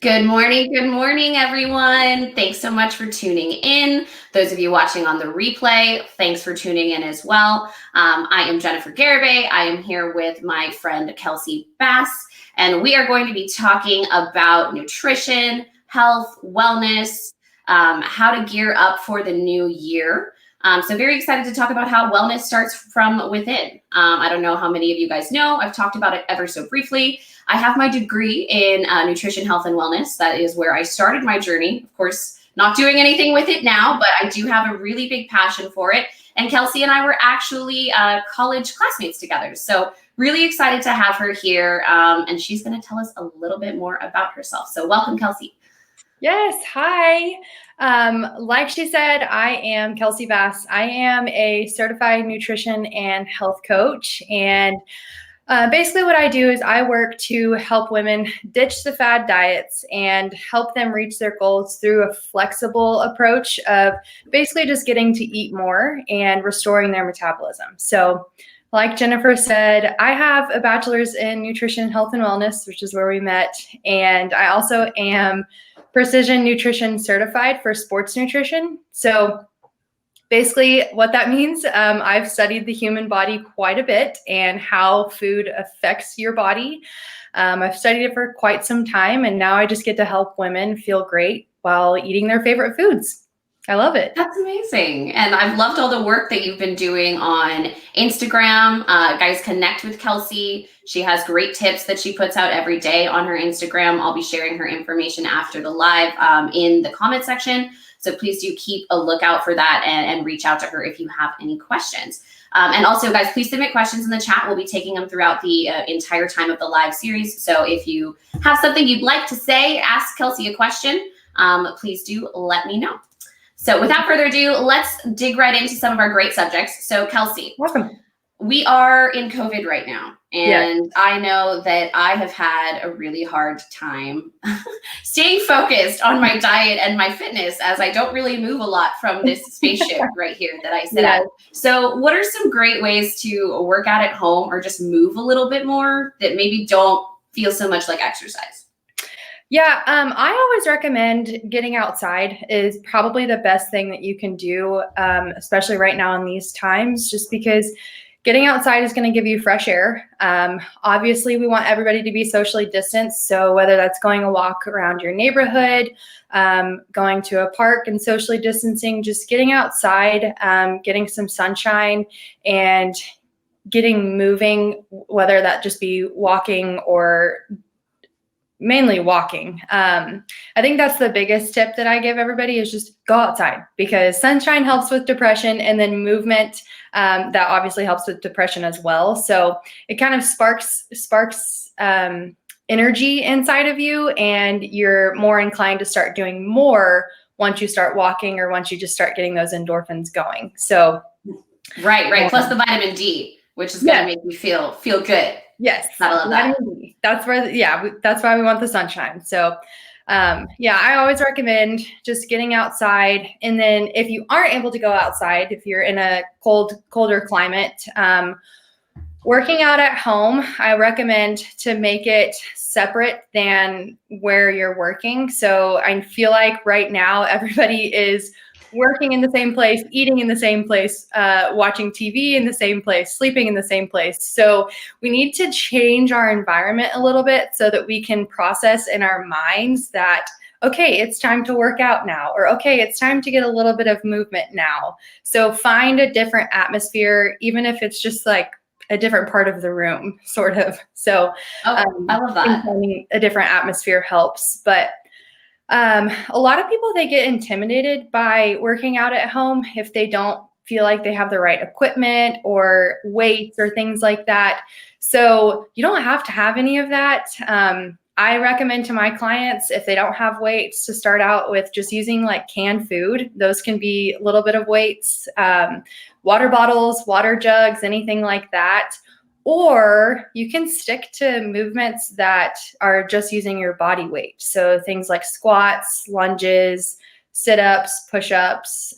Good morning, everyone. Thanks so much for tuning in. Those of you watching on the replay, thanks for tuning in as well. I am Jennifer Garibay. I am here with my friend Kelsey Bass, and we are going to be talking about nutrition, health, wellness, how to gear up for the new year. So very excited to talk about how wellness starts from within. I don't know how many of you guys know. I've talked about it ever so briefly. I have my degree in nutrition, health, and wellness. That is where I started my journey. Of course, not doing anything with it now, but I do have a really big passion for it. And Kelsey and I were actually college classmates together. So really excited to have her here. And she's going to tell us a little bit more about herself. So welcome, Kelsey. Yes. Hi. Like she said, I am Kelsey Bass. I am a certified nutrition and health coach. And basically what I do is I work to help women ditch the fad diets and help them reach their goals through a flexible approach of basically just getting to eat more and restoring their metabolism. So like Jennifer said, I have a bachelor's in nutrition, health, and wellness, which is where we met. And I also am precision nutrition certified for sports nutrition. So basically what that means, I've studied the human body quite a bit and how food affects your body. I've studied it for quite some time, and now I just get to help women feel great while eating their favorite foods. I love it. That's amazing. And I've loved all the work that you've been doing on Instagram. Guys, connect with Kelsey. She has great tips that she puts out every day on her Instagram. I'll be sharing her information after the live in the comment section. So please do keep a lookout for that and reach out to her if you have any questions. And also, guys, please submit questions in the chat. We'll be taking them throughout the entire time of the live series. So if you have something you'd like to say, ask Kelsey a question, please do let me know. So without further ado, let's dig right into some of our great subjects. So Kelsey, Welcome. We are in COVID right now. And Yes. I know that I have had a really hard time staying focused on my diet and my fitness, as I don't really move a lot from this spaceship right here that I sit at. So what are some great ways to work out at home or just move a little bit more that maybe don't feel so much like exercise? Yeah, I always recommend getting outside is probably the best thing that you can do, especially right now in these times, just because getting outside is going to give you fresh air. Obviously, we want everybody to be socially distanced. So whether that's going a walk around your neighborhood, going to a park and socially distancing, just getting outside, getting some sunshine and getting moving, whether that just be walking or mainly walking. I think that's the biggest tip that I give everybody is just go outside, because sunshine helps with depression, and then movement that obviously helps with depression as well. So it kind of sparks energy inside of you, and you're more inclined to start doing more once you start walking or once you just start getting those endorphins going. So right. Plus the vitamin D, which is going to make you feel good. Yes, I love that. That's where, that's why we want the sunshine. So, I always recommend just getting outside. And then if you aren't able to go outside, if you're in a colder climate, working out at home, I recommend to make it separate than where you're working. So I feel like right now everybody is working in the same place, eating in the same place, watching TV in the same place, sleeping in the same place. So we need to change our environment a little bit so that we can process in our minds that, okay, it's time to work out now, or okay, it's time to get a little bit of movement now. So find a different atmosphere, even if it's just like a different part of the room, sort of. So I love that. Finding a different atmosphere helps. But a lot of people, they get intimidated by working out at home if they don't feel like they have the right equipment or weights or things like that. So you don't have to have any of that. I recommend to my clients, if they don't have weights, to start out with just using like canned food. Those can be a little bit of weights, water bottles, water jugs, anything like that. Or you can stick to movements that are just using your body weight. So things like squats, lunges, sit-ups, push-ups,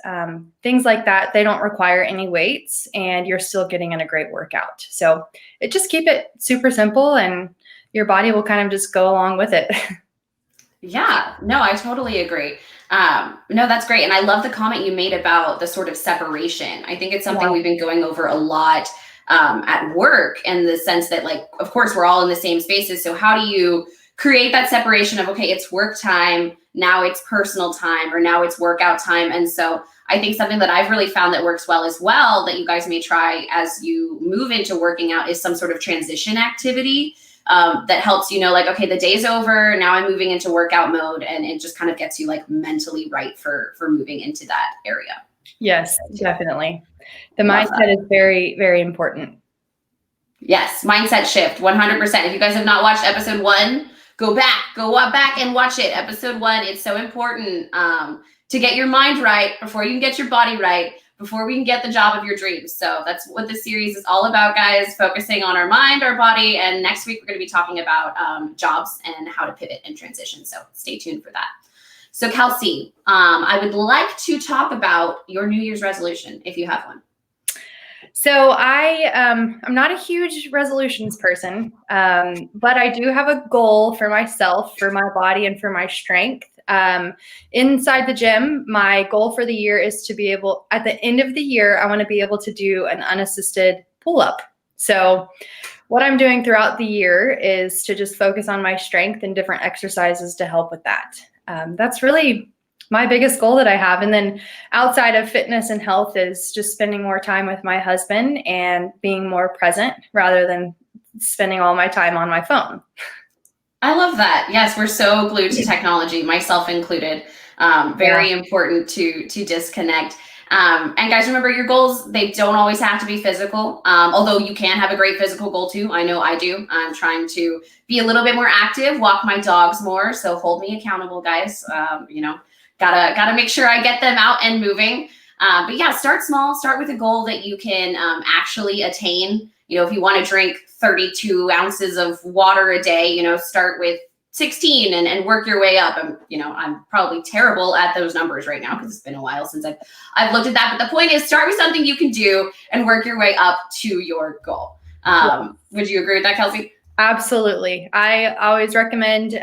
things like that. They don't require any weights, and you're still getting in a great workout. So just keep it super simple, and your body will kind of just go along with it. Yeah, no, I totally agree. No, that's great. And I love the comment you made about the sort of separation. I think it's something Yeah. we've been going over a lot at work, in the sense that, like, of course, we're all in the same spaces. So, how do you create that separation of, okay, it's work time, now it's personal time, or now it's workout time? And so, I think something that I've really found that works well as well, that you guys may try as you move into working out, is some sort of transition activity that helps you know, like, okay, the day's over, now I'm moving into workout mode, and it just kind of gets you like mentally right for moving into that area. Yes, definitely. The Love that. mindset is very, very important. Yes, mindset shift, 100%. If you guys have not watched episode 1, go back and watch it. Episode 1, it's so important to get your mind right before you can get your body right, before we can get the job of your dreams. So that's what this series is all about, guys, focusing on our mind, our body. And next week, we're going to be talking about jobs and how to pivot and transition. So stay tuned for that. So, Kelsey, I would like to talk about your New Year's resolution, if you have one. So I'm not a huge resolutions person, but I do have a goal for myself, for my body, and for my strength. Inside the gym, my goal for the year is to be able, at the end of the year, I want to be able to do an unassisted pull-up. So what I'm doing throughout the year is to just focus on my strength and different exercises to help with that. That's really my biggest goal that I have. And then outside of fitness and health is just spending more time with my husband and being more present rather than spending all my time on my phone. I love that. Yes, we're so glued to technology, myself included. Very important to disconnect. And guys, remember, your goals, they don't always have to be physical. Although you can have a great physical goal too. I know I do. I'm trying to be a little bit more active, walk my dogs more. So hold me accountable, guys. You know, gotta make sure I get them out and moving. But yeah, start small. Start with a goal that you can actually attain. You know, if you want to drink 32 ounces of water a day, you know, start with 16 and work your way up. I'm probably terrible at those numbers right now because it's been a while since I've looked at that. But the point is, start with something you can do and work your way up to your goal. Would you agree with that, Kelsey? Absolutely. I always recommend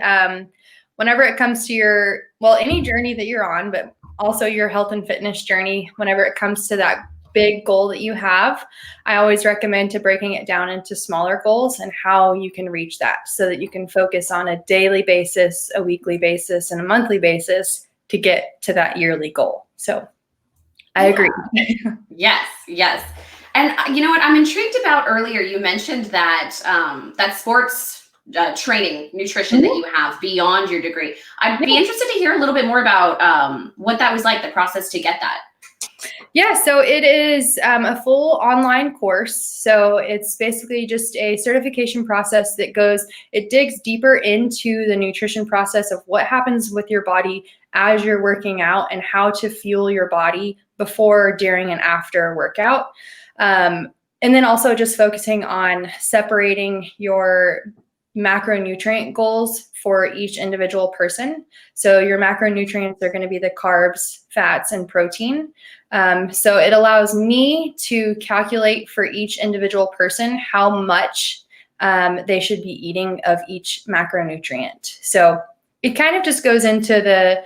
whenever it comes to any journey that you're on, but also your health and fitness journey, whenever it comes to that big goal that you have, I always recommend to breaking it down into smaller goals and how you can reach that so that you can focus on a daily basis, a weekly basis, and a monthly basis to get to that yearly goal. So I agree. Yes. And you know what I'm intrigued about earlier, you mentioned that that sports training, nutrition that you have beyond your degree. I'd be interested to hear a little bit more about what that was like, the process to get that. Yeah, so it is a full online course. So it's basically just a certification process it digs deeper into the nutrition process of what happens with your body as you're working out and how to fuel your body before, during, and after a workout. And then also just focusing on separating your macronutrient goals for each individual person. So your macronutrients are going to be the carbs, fats, and protein. So it allows me to calculate for each individual person how much they should be eating of each macronutrient. So it kind of just goes into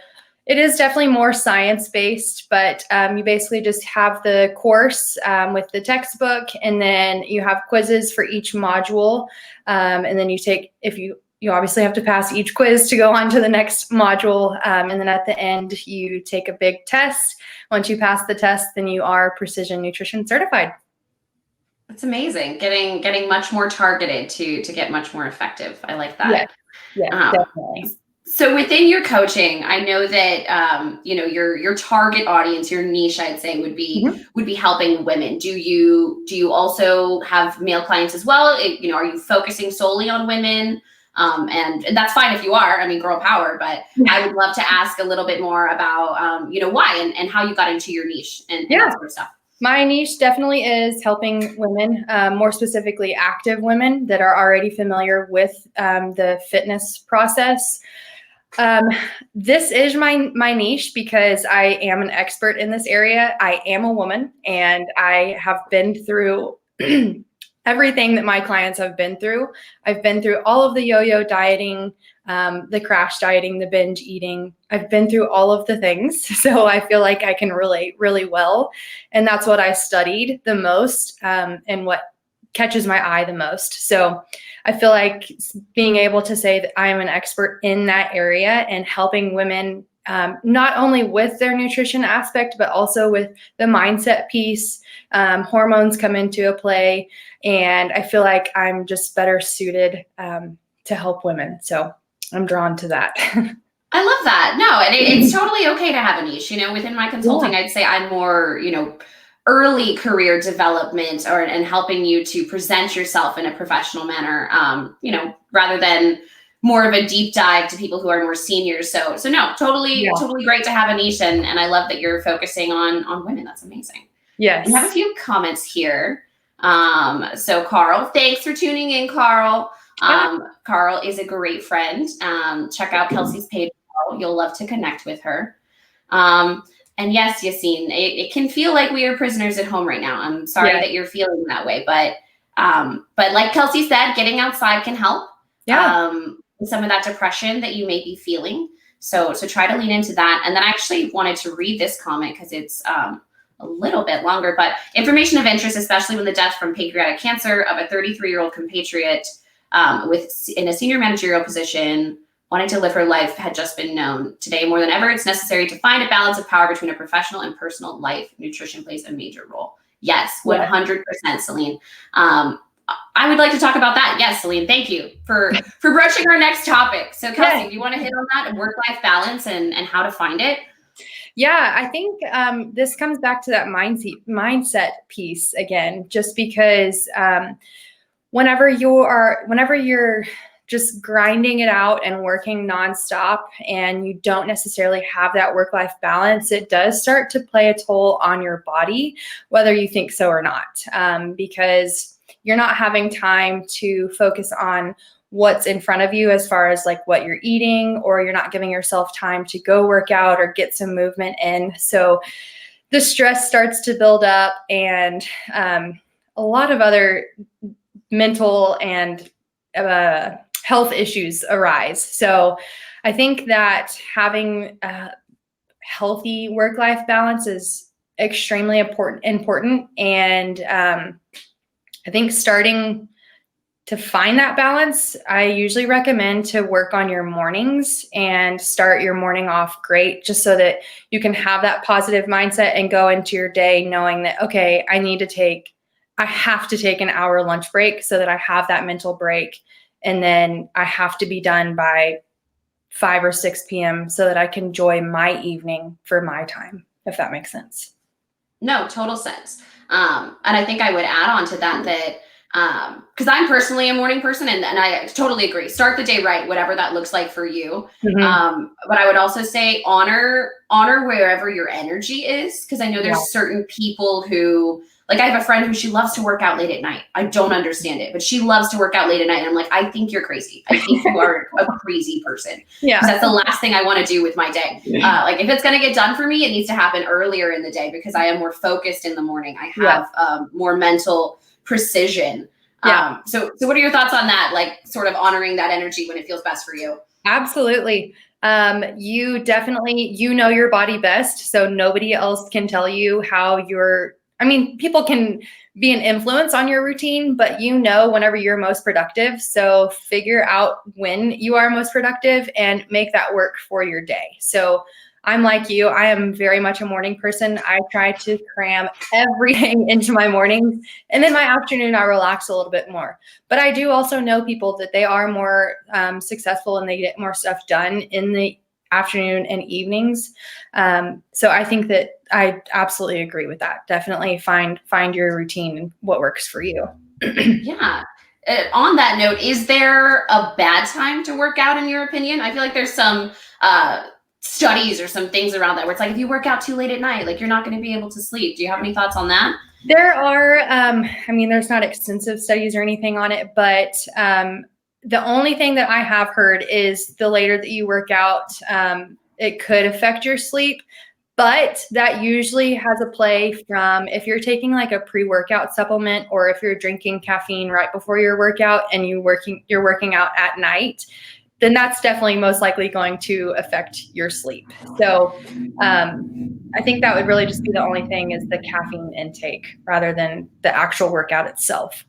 it is definitely more science-based, but you basically just have the course with the textbook, and then you have quizzes for each module. And then you obviously have to pass each quiz to go on to the next module. And then at the end, you take a big test. Once you pass the test, then you are Precision Nutrition certified. That's amazing. Getting much more targeted to get much more effective. I like that. Yeah, definitely. So within your coaching, I know that your target audience, your niche, I'd say, would be helping women. Do you also have male clients as well? Are you focusing solely on women? And that's fine if you are. I mean, girl power. But I would love to ask a little bit more about why and how you got into your niche and that sort of stuff. My niche definitely is helping women, more specifically active women that are already familiar with the fitness process. This is my niche because I am an expert in this area. I am a woman, and I have been through everything that my clients have been through. I've been through all of the yo-yo dieting, the crash dieting, the binge eating. I've been through all of the things. So I feel like I can relate really well. And that's what I studied the most, and what catches my eye the most. So I feel like being able to say that I am an expert in that area and helping women, not only with their nutrition aspect, but also with the mindset piece. Hormones come into a play, and I feel like I'm just better suited to help women. So I'm drawn to that. I love that. No, and it's totally okay to have a niche. Within my consulting, Yeah. I'd say I'm more, early career development and helping you to present yourself in a professional manner, rather than more of a deep dive to people who are more seniors. So no, totally, Yeah. totally great to have a niche. And I love that you're focusing on women. That's amazing. Yes. We have a few comments here. So Carl, thanks for tuning in, Carl. Carl is a great friend. Check out Kelsey's page. You'll love to connect with her. And yes, Yassine, it can feel like we are prisoners at home right now. I'm sorry that you're feeling that way, but like Kelsey said, getting outside can help. With some of that depression that you may be feeling. So try to lean into that. And then I actually wanted to read this comment because it's a little bit longer, but information of interest, especially when the death from pancreatic cancer of a 33-year-old compatriot in a senior managerial position, wanting to live her life, had just been known. Today, more than ever, it's necessary to find a balance of power between a professional and personal life. Nutrition plays a major role. Yes, 100%, Celine. I would like to talk about that. Yes, Celine, thank you for broaching our next topic. So Kelsey, do you want to hit on that, work-life balance and how to find it? Yeah, I think this comes back to that mindset piece again, just because whenever you're just grinding it out and working nonstop and you don't necessarily have that work-life balance, it does start to play a toll on your body, whether you think so or not, because you're not having time to focus on what's in front of you as far as like what you're eating, or you're not giving yourself time to go work out or get some movement in. So the stress starts to build up, and a lot of other mental and health issues arise. So I think that having a healthy work-life balance is extremely important. And I think starting to find that balance, I usually recommend to work on your mornings and start your morning off great, just so that you can have that positive mindset and go into your day knowing that, okay, I have to take an hour lunch break so that I have that mental break. And then I have to be done by 5 or 6 p.m. so that I can enjoy my evening for my time, if that makes sense. No, total sense. And I think I would add on to that because I'm personally a morning person, and I totally agree. Start the day right, whatever that looks like for you. But I would also say honor wherever your energy is, because I know there's certain people who, like, I have a friend who she loves to work out late at night. I don't understand it, but she loves to work out late at night. And I'm like, I think you're crazy. I think you are a crazy person. Yeah. That's the last thing I want to do with my day. Like, if it's going to get done for me, it needs to happen earlier in the day, because I am more focused in the morning. I have more mental precision. So what are your thoughts on that? Like, sort of honoring that energy when it feels best for you? Absolutely. You definitely, know your body best. So nobody else can tell you how people can be an influence on your routine, but whenever you're most productive. So figure out when you are most productive and make that work for your day. So I'm like you. I am very much a morning person. I try to cram everything into my mornings, and then my afternoon I relax a little bit more. But I do also know people that they are more successful and they get more stuff done in the afternoon and evenings. So I think that I absolutely agree with that. Definitely find your routine and what works for you. Yeah. On that note, is there a bad time to work out in your opinion? I feel like there's some studies or some things around that where it's like, if you work out too late at night, like, you're not going to be able to sleep. Do you have any thoughts on that? There are, there's not extensive studies or anything on it, but the only thing that I have heard is the later that you work out, it could affect your sleep. But that usually has a play from if you're taking like a pre-workout supplement, or if you're drinking caffeine right before your workout and you're working out at night, then that's definitely most likely going to affect your sleep. So I think that would really just be the only thing, is the caffeine intake rather than the actual workout itself.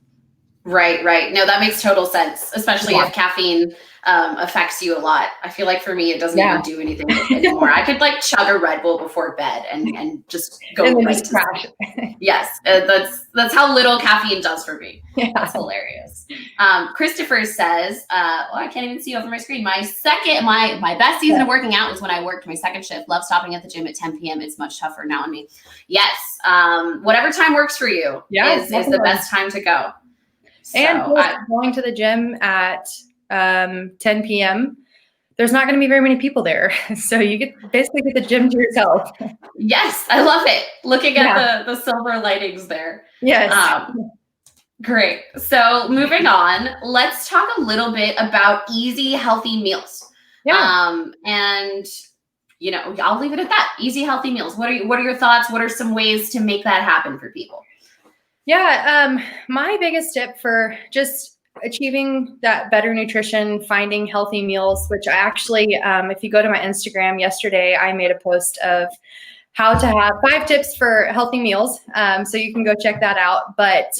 Right, right. No, that makes total sense, especially Yeah. if caffeine affects you a lot. I feel like for me, it doesn't Yeah. even do anything anymore. I could like chug a Red Bull before bed and just go And then right just to crash. sleep. Yes, that's how little caffeine does for me. Yeah. That's hilarious. Christopher says, I can't even see over my screen. My best season of working out was when I worked my second shift. Love stopping at the gym at 10 p.m. It's much tougher now on me. Yes, whatever time works for you is the best time to go. And going to the gym at 10 p.m., there's not going to be very many people there. So you basically get the gym to yourself. Yes, I love it. Looking at the silver lightings there. Yes. Great. So moving on, let's talk a little bit about easy, healthy meals. Yeah. And I'll leave it at that. Easy, healthy meals. What are your thoughts? What are some ways to make that happen for people? Yeah. My biggest tip for just achieving that better nutrition, finding healthy meals, which I actually, if you go to my Instagram yesterday, I made a post of how to have 5 tips for healthy meals. So you can go check that out. But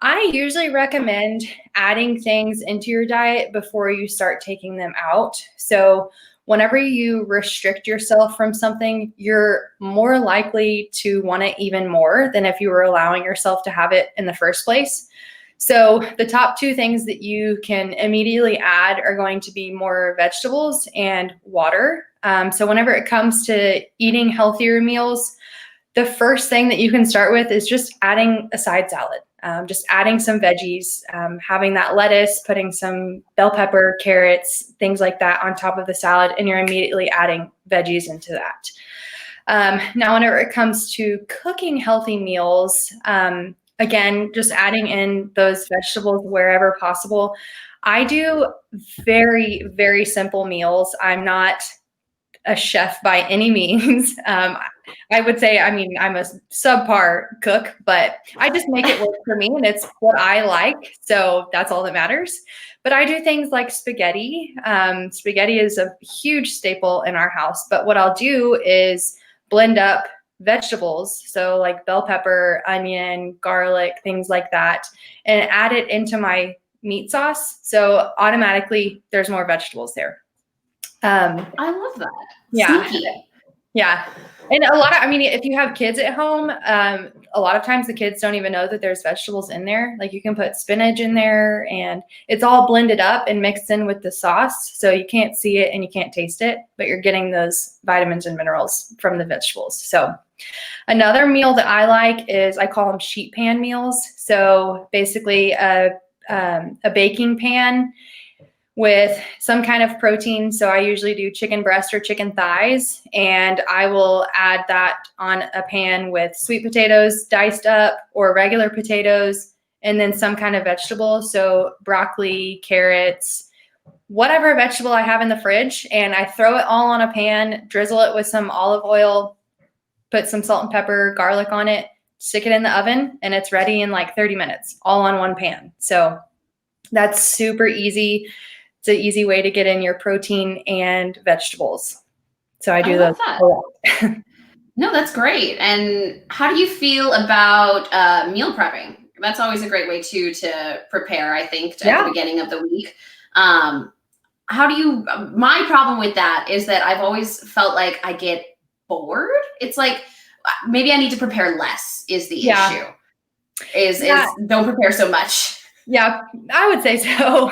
I usually recommend adding things into your diet before you start taking them out. So whenever you restrict yourself from something, you're more likely to want it even more than if you were allowing yourself to have it in the first place. So the top 2 things that you can immediately add are going to be more vegetables and water. So whenever it comes to eating healthier meals, the first thing that you can start with is just adding a side salad. Just adding some veggies, having that lettuce, putting some bell pepper, carrots, things like that on top of the salad, and you're immediately adding veggies into that. Now, whenever it comes to cooking healthy meals, again, just adding in those vegetables wherever possible. I do very, very simple meals. I'm not a chef by any means. I would say, I'm a subpar cook, but I just make it work for me, and it's what I like. So that's all that matters. But I do things like spaghetti. Spaghetti is a huge staple in our house. But what I'll do is blend up vegetables, so like bell pepper, onion, garlic, things like that, and add it into my meat sauce. So automatically there's more vegetables there. I love that. Yeah. Sneaky. Yeah. And if you have kids at home, a lot of times the kids don't even know that there's vegetables in there. Like you can put spinach in there, and it's all blended up and mixed in with the sauce. So you can't see it and you can't taste it, but you're getting those vitamins and minerals from the vegetables. So another meal that I like is, I call them sheet pan meals. So basically a baking pan with some kind of protein. So I usually do chicken breast or chicken thighs, and I will add that on a pan with sweet potatoes diced up, or regular potatoes, and then some kind of vegetable. So broccoli, carrots, whatever vegetable I have in the fridge, and I throw it all on a pan, drizzle it with some olive oil, put some salt and pepper, garlic on it, stick it in the oven, and it's ready in like 30 minutes, all on one pan. So that's super easy. It's an easy way to get in your protein and vegetables. So I do those a lot. No, that's great. And how do you feel about meal prepping? That's always a great way to prepare, I think, at the beginning of the week. My problem with that is that I've always felt like I get bored. It's like, maybe I need to prepare less is the issue. Is don't prepare so much. Yeah, I would say so.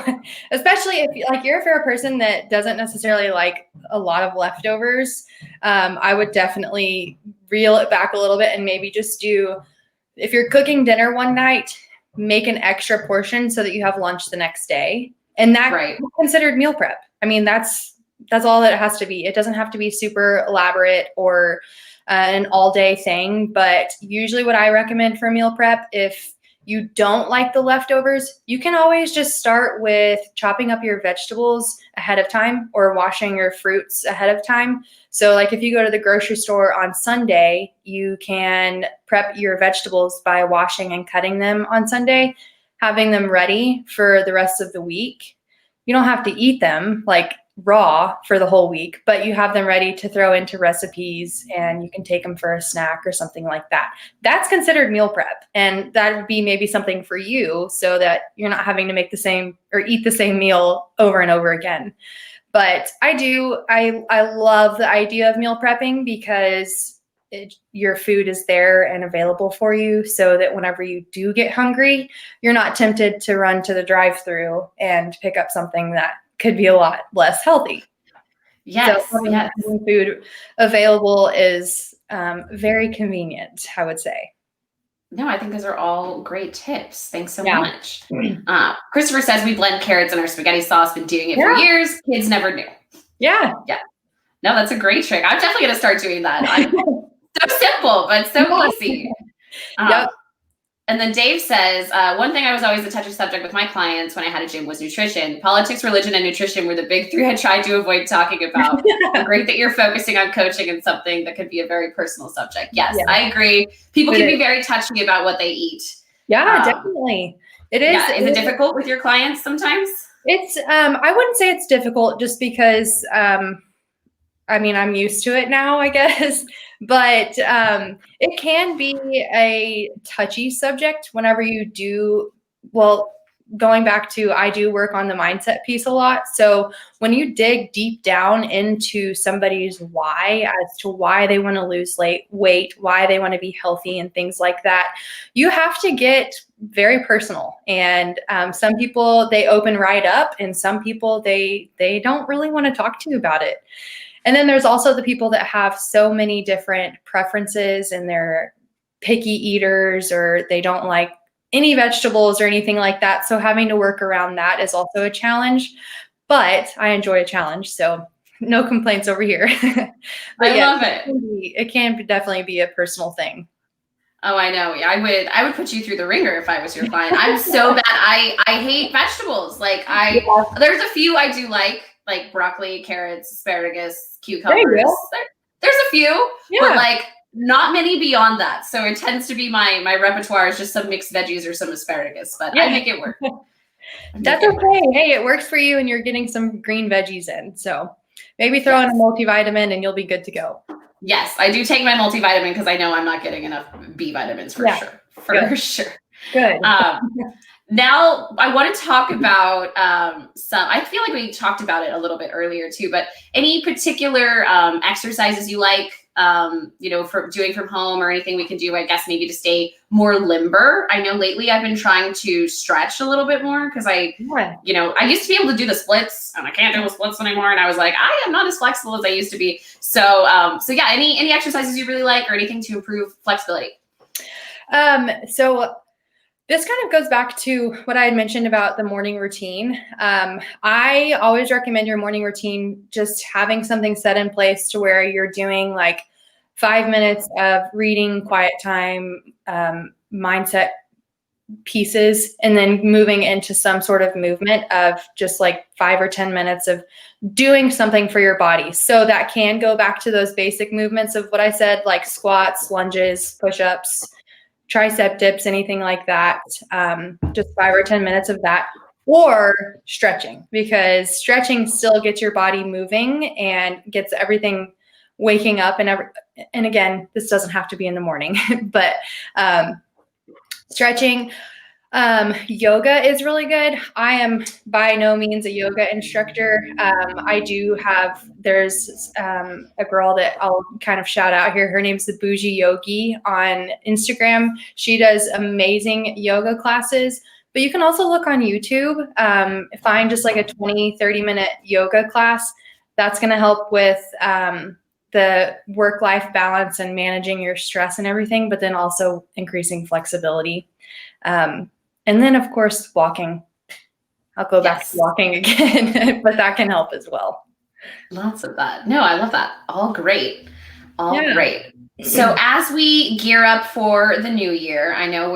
Especially if you're a person that doesn't necessarily like a lot of leftovers. I would definitely reel it back a little bit, and maybe just if you're cooking dinner one night, make an extra portion so that you have lunch the next day. And that's considered meal prep. I mean, that's all that it has to be. It doesn't have to be super elaborate or an all day thing. But usually what I recommend for meal prep, if you don't like the leftovers, you can always just start with chopping up your vegetables ahead of time or washing your fruits ahead of time. So like if you go to the grocery store on Sunday, you can prep your vegetables by washing and cutting them on Sunday, having them ready for the rest of the week. You don't have to eat them like raw for the whole week, but you have them ready to throw into recipes and you can take them for a snack or something like that. That's considered meal prep. And that would be maybe something for you so that you're not having to make the same or eat the same meal over and over again. But I love the idea of meal prepping because your food is there and available for you so that whenever you do get hungry, you're not tempted to run to the drive-thru and pick up something that could be a lot less healthy. Yes, so having, yes. having food available is very convenient, I would say. No, I think those are all great tips. Thanks so Yeah. much. Christopher says we blend carrots in our spaghetti sauce. Been doing it for years. Kids never knew. Yeah. Yeah. No, that's a great trick. I'm definitely going to start doing that. So simple, but so easy. Yep. And then Dave says, one thing I was always a touchy subject with my clients when I had a gym was nutrition. Politics, religion, and nutrition were the big three I tried to avoid talking about. Great that you're focusing on coaching and something that could be a very personal subject. Yes, yeah. I agree. People can be very touchy about what they eat. Yeah, definitely. It is. Yeah. Is it difficult with your clients sometimes? It's, I wouldn't say it's difficult just because, I mean, I'm used to it now, I guess, but it can be a touchy subject whenever you do, well, going back to, I do work on the mindset piece a lot. So when you dig deep down into somebody's why as to why they want to lose weight, why they want to be healthy and things like that, you have to get very personal. And some people, they open right up, and some people, they don't really want to talk to you about it. And then there's also the people that have so many different preferences and they're picky eaters or they don't like any vegetables or anything like that. So having to work around that is also a challenge, but I enjoy a challenge. So no complaints over here. But I love it. It can definitely be a personal thing. Oh, I know. I would put you through the ringer if I was your client. I'm so bad. I hate vegetables. Like there's a few I do like broccoli, carrots, asparagus, cucumbers. There's a few, but like not many beyond that. So it tends to be my repertoire is just some mixed veggies or some asparagus, but I make it work. That's okay. Hey, it works for you and you're getting some green veggies in. So maybe throw in a multivitamin and you'll be good to go. Yes, I do take my multivitamin because I know I'm not getting enough B vitamins for sure. For sure. Good. Now I want to talk about I feel like we talked about it a little bit earlier too, but any particular exercises you like, for doing from home or anything we can do, I guess maybe to stay more limber. I know lately I've been trying to stretch a little bit more because I used to be able to do the splits and I can't do the splits anymore. And I was like, I am not as flexible as I used to be. So yeah, any exercises you really like or anything to improve flexibility? So this kind of goes back to what I had mentioned about the morning routine. I always recommend your morning routine just having something set in place to where you're doing like 5 minutes of reading, quiet time, mindset pieces, and then moving into some sort of movement of just like 5 or 10 minutes of doing something for your body. So that can go back to those basic movements of what I said, like squats, lunges, push-ups, tricep dips, anything like that. Just 5 or 10 minutes of that, or stretching, because stretching still gets your body moving and gets everything waking up. And again, this doesn't have to be in the morning, but stretching. Yoga is really good. I am by no means a yoga instructor. There's a girl that I'll kind of shout out here. Her name's the Bougie Yogi on Instagram. She does amazing yoga classes, but you can also look on YouTube, find just like a 20-30 minute yoga class. That's going to help with the work-life balance and managing your stress and everything, but then also increasing flexibility. And then, of course, walking. I'll go back to walking again, but that can help as well. Lots of that. No, I love that. All great. All Yeah. right. So as we gear up for the new year, I know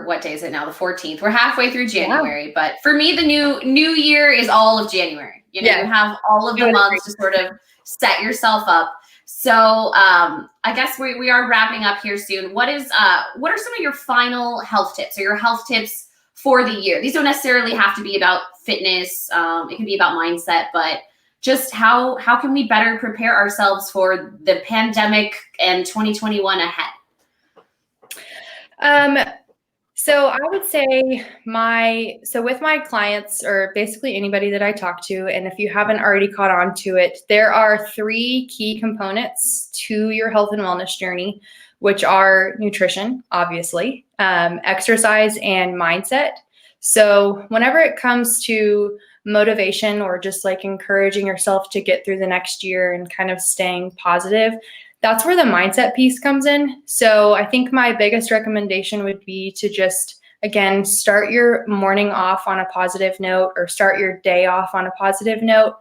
what day is it now? The 14th. We're halfway through January, but for me, the new year is all of January. You Yeah. have all of I the would months to sort of set yourself up. So I guess we are wrapping up here soon. What are some of your final health tips or your health tips for the year? These don't necessarily have to be about fitness. It can be about mindset, but just how can we better prepare ourselves for the pandemic and 2021 ahead? So I would say with my clients or basically anybody that I talk to, and if you haven't already caught on to it, there are 3 key components to your health and wellness journey, which are nutrition, obviously, exercise, and mindset. So whenever it comes to motivation or just like encouraging yourself to get through the next year and kind of staying positive, that's where the mindset piece comes in. So I think my biggest recommendation would be to just, again, start your morning off on a positive note or start your day off on a positive note,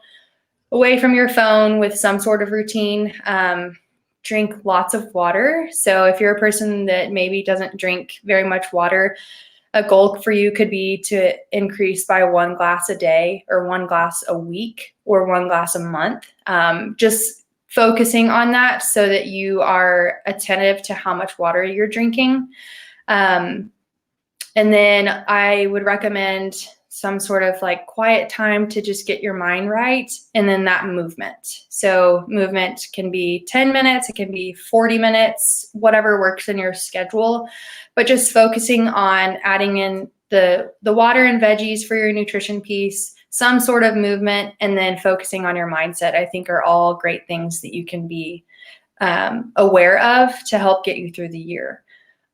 away from your phone with some sort of routine. Drink lots of water. So if you're a person that maybe doesn't drink very much water, a goal for you could be to increase by 1 glass a day or 1 glass a week or 1 glass a month. Just focusing on that so that you are attentive to how much water you're drinking. And then I would recommend some sort of like quiet time to just get your mind right. And then that movement. So movement can be 10 minutes, it can be 40 minutes, whatever works in your schedule, but just focusing on adding in the water and veggies for your nutrition piece, some sort of movement, and then focusing on your mindset, I think are all great things that you can be aware of to help get you through the year.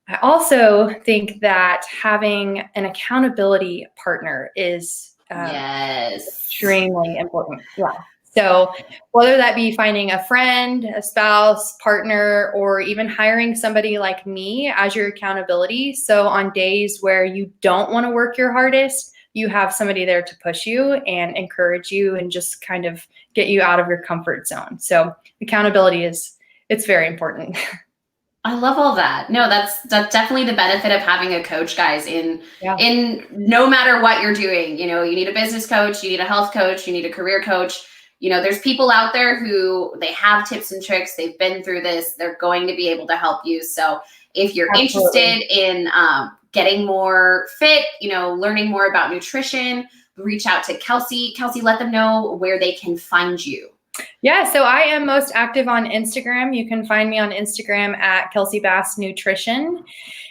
I also think that having an accountability partner is Yes. extremely important. Yeah. So whether that be finding a friend, a spouse, partner, or even hiring somebody like me as your accountability. So on days where you don't want to work your hardest, you have somebody there to push you and encourage you and just kind of get you out of your comfort zone. So accountability it's very important. I love all that. No, that's definitely the benefit of having a coach, guys, in no matter what you're doing. You need a business coach, you need a health coach, you need a career coach. There's people out there who they have tips and tricks. They've been through this. They're going to be able to help you. So if you're interested in getting more fit, learning more about nutrition, reach out to Kelsey. Kelsey, let them know where they can find you. Yeah, so I am most active on Instagram. You can find me on Instagram at Kelsey Bass Nutrition.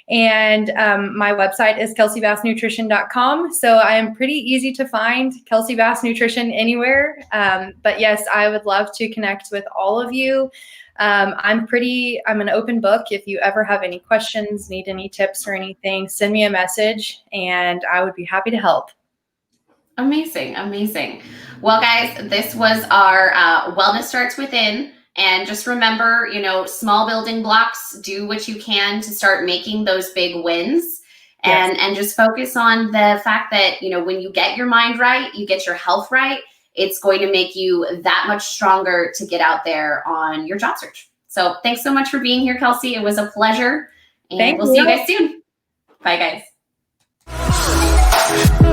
And my website is kelseybassnutrition.com. So I am pretty easy to find, Kelsey Bass Nutrition anywhere. But yes, I would love to connect with all of you. I'm an open book. If you ever have any questions, need any tips or anything, send me a message and I would be happy to help. Amazing. Amazing. Well, guys, this was our Wellness Starts Within. And just remember, small building blocks, do what you can to start making those big wins. Yes. And just focus on the fact that, when you get your mind right, you get your health right, it's going to make you that much stronger to get out there on your job search. So thanks so much for being here, Kelsey. It was a pleasure. And we'll see you guys soon. Bye, guys.